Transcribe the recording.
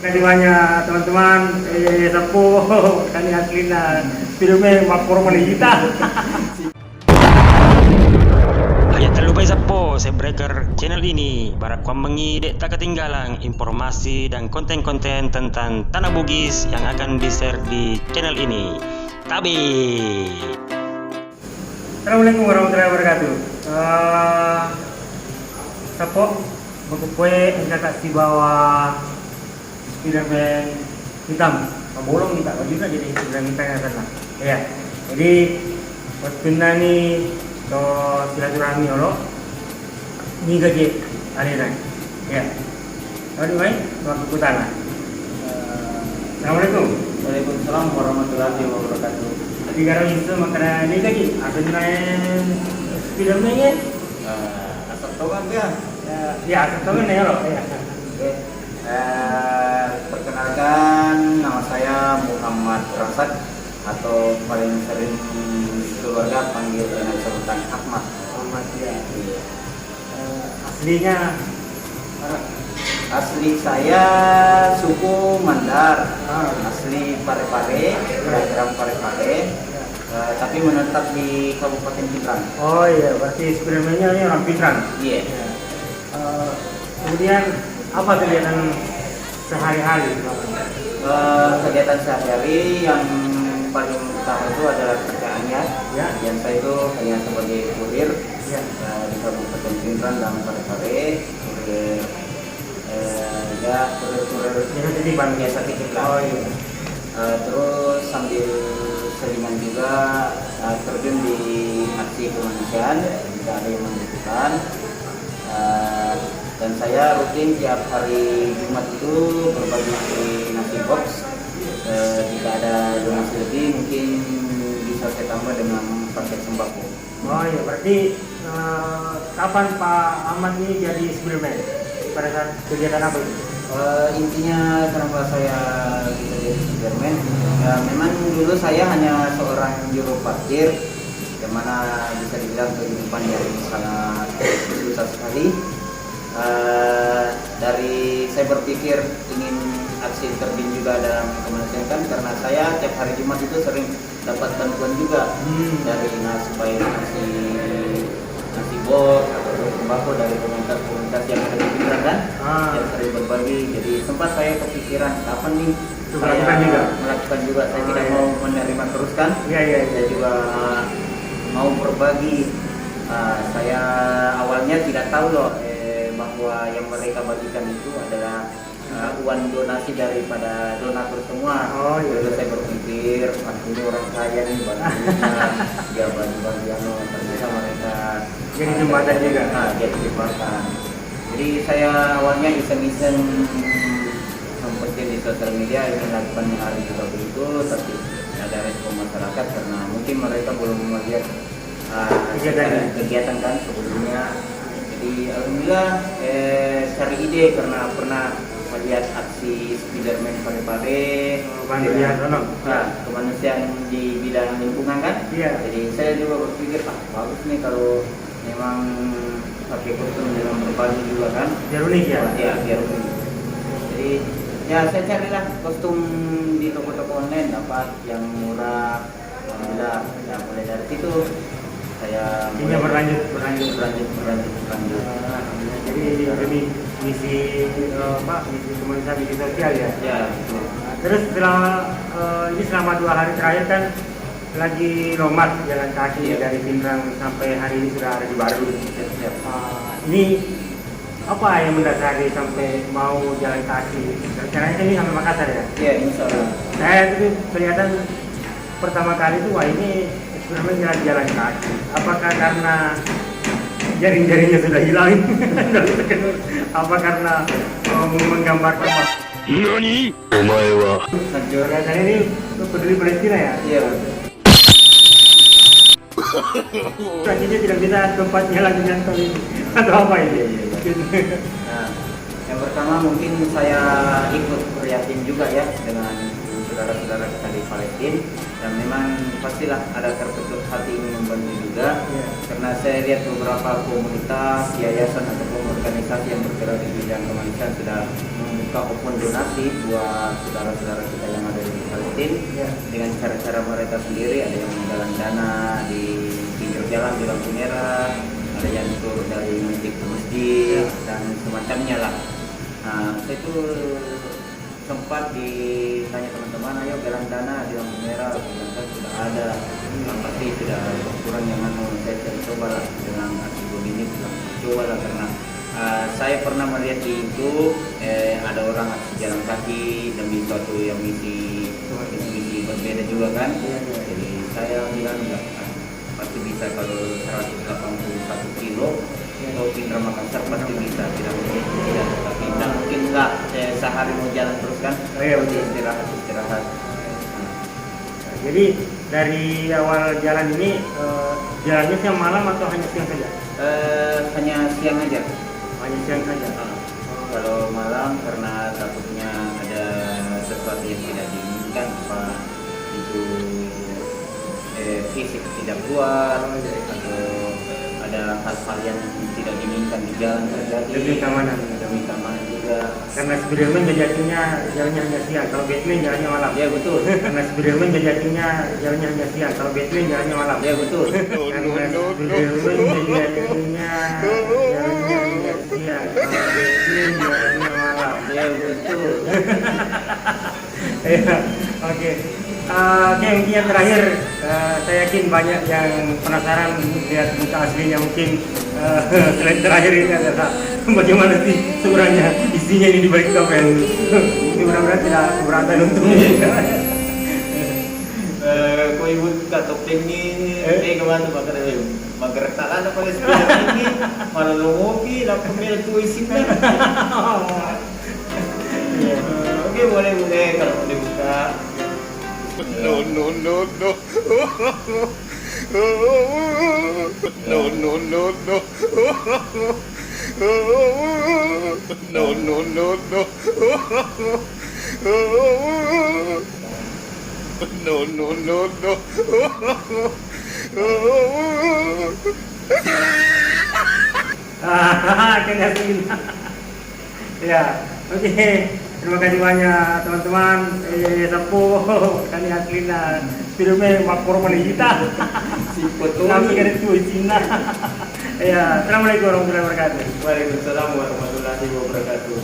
Kasih banyak teman-teman. Sapo kali aslina filmnya mapor kita. Jangan terlupa subscribe channel ini, barak kuambengi dek tak ketinggalan informasi dan konten-konten tentang Tanah Bugis yang akan di-share di channel ini. Tabe. Assalamualaikum warahmatullahi wabarakatuh. Sapo Bagupwe ang kakasi bawa Spiderman hitam, bolong kita baju na jadi Spiderman hitam yang sana. Ya, jadi waktu nani to silaturahmi olo ni gaji aliran. Ya, tadi mai waktu kutana. Assalamualaikum. Waalaikumsalam warahmatullahi wabarakatuh. Jadi kalau itu makanya ni gaji apa naik Spiderman ya? Asal tahu kan ya? Ya, asal ya lo. Ya. Oke. Perkenalkan, nama saya Muhammad Rasad atau paling sering keluarga panggil dengan sebutan Ahmad. Ahmad ya. Aslinya Asli saya suku Mandar, asli Parepare, daerah Parepare, tapi menetap di Kabupaten Pindrang. Oh iya, berarti sebenarnya ini orang Pindrang. Iya. Kemudian apa kegiatan sehari-hari? Kegiatan sehari-hari yang paling utama itu adalah kerjaannya. Ya. Yang saya itu hanya sebagai kurir Ya. di Kabupaten Pindrang dan Parepare, kurir kurir Biasa titipan. biasa titip lah. Oh iya. Terus sambil selingan juga terjun di aksi kemanusiaan jika ada yang membutuhkan. Dan saya rutin tiap hari Jumat itu berbagi nasi box. Jika ada donasi lebih mungkin bisa saya tambah dengan paket sembako. Oh iya, berarti kapan Pak Ahmad ini jadi Spiderman? Pada saat kegiatan apa itu? Intinya kenapa saya bisa jadi Spiderman, ya memang dulu saya hanya seorang juru parkir, yang mana bisa dibilang kehidupan yang sangat susah sekali. Dari saya berpikir ingin aksi terjun juga dalam kemanusiaan kan, karena saya tiap hari Jumat itu sering dapat bantuan juga dari supaya nasi box atau sembako dari komunitas yang ada di Pindrang kan, yang sering berbagi. Jadi sempat saya kepikiran kapan nih saya melakukan juga. Saya tidak mau menerima terus kan. Iya. Saya juga mau berbagi. Saya awalnya tidak tahu loh bahwa yang mereka bagikan itu adalah uang donasi daripada donatur semua. Oh iya. Lalu saya berpikir, ini orang kaya nih bantunya, dia bagi-bagi ternyata mereka Jadi jembatan juga. Jadi jembatan. Jadi saya awalnya iseng-iseng memposting di sosial media ingin lakukan hari juga begitu, tapi ada respon masyarakat karena mungkin mereka belum melihat kegiatan kan sebelumnya. Jadi alhamdulillah cari ide karena pernah melihat aksi Spiderman Parepare, kemanusiaan di bidang lingkungan kan. Iya. Jadi saya juga berpikir bagus nih kalau memang pakai kostum dalam berbagi juga kan. Biar unik ya. Ya biar unik. Jadi ya saya carilah kostum di toko-toko online dapat yang murah. Alhamdulillah ya mulai dari situ saya Ini berlanjut. Jadi demi misi misi kemanusiaan, misi sosial ya. Ya. Terus selama 2 hari terakhir kan lagi nomad jalan kaki dari Pindrang sampai hari ini sudah ada di Baru. Ini apa yang mendasari sampai mau jalan kaki? Rencananya ini sampai Makassar ya? Ya insya Allah. Saya itu kelihatan pertama kali itu wah ini Spiderman jalan kaki. Apakah karena jaring-jaringnya sudah hilang? Apa karena menggambarkan NANI? Omae wa kelihatannya ini peduli Palestina ya? Iya. Selanjutnya tidak bisa tempatnya lagi nyantol ini atau apa ini? Nah, yang pertama mungkin saya ikut prihatin juga ya dengan saudara-saudara kita di Palestina, dan memang pastilah ada terbetuk hati ingin membantu juga. Karena saya lihat beberapa komunitas, yayasan ataupun organisasi yang bergerak di bidang kemanusiaan sudah membuka sedekah maupun donasi buat saudara-saudara kita yang ada di Palestina Ya. dengan cara-cara mereka sendiri. Ada yang menggalang dana di pinggir jalan di lampu merah, ada yang tur dari masjid ke masjid dan semacamnya lah. Nah, saya itu sempat ditanya teman-teman, ayo galang dana di lampu merah, sedangkan sudah ada, pasti sudah kurang yang saya coba lah dengan aksi bom ini, coba lah karena saya pernah melihat di YouTube ada orang aksi jalan kaki demi suatu yang misi berbeda juga kan. Jadi saya bilang enggak, pasti bisa kalau 181 kilo atau Indra Makassar pasti bisa, tidak mungkin tidak, tapi tidak mungkin enggak sehari mau jalan terus kan. Iya, betul. Istirahat. Jadi dari awal jalan ini jalannya siang malam atau hanya siang saja? Hanya siang aja. Hanya siang saja. Kalau malam karena takutnya ada sesuatu yang tidak diinginkan, apa itu fisik tidak kuat atau ada hal-hal yang tidak diinginkan di jalan terjadi. Demi keamanan. Demi keamanan juga. Karena Spiderman sejatinya jalannya hanya siang, kalau Batman jalannya malam. Ya betul. Karena Spiderman sejatinya jalannya hanya siang, kalau Batman jalannya malam. Ya betul. Karena Spiderman sejatinya jalannya hanya siang, kalau Batman jalannya malam. Ya betul. Iya, oke. Oke, mungkin yang terakhir, saya yakin banyak yang penasaran lihat muka aslinya mungkin. Selain terakhir ini adalah bagaimana sih sebenarnya isinya ini di balik topeng. Mudah-mudahan tidak keberatan untuk Kau ibu kat topeng ni, kemana magar tak ada pada sepeda ini, malah ngopi, dapat merah tu isinya. Oke, boleh kalau boleh buka. No, no, no, no. No, no, no, no. No, no, no, no. No, no, no, no. Kena sini. Ya, oke. Terima kasih banyak teman-teman. Sapo kali aslina Spiderman makor kita. Si foto. Kami kan itu Cina. Ya, assalamualaikum warahmatullahi wabarakatuh. Waalaikumsalam warahmatullahi wabarakatuh.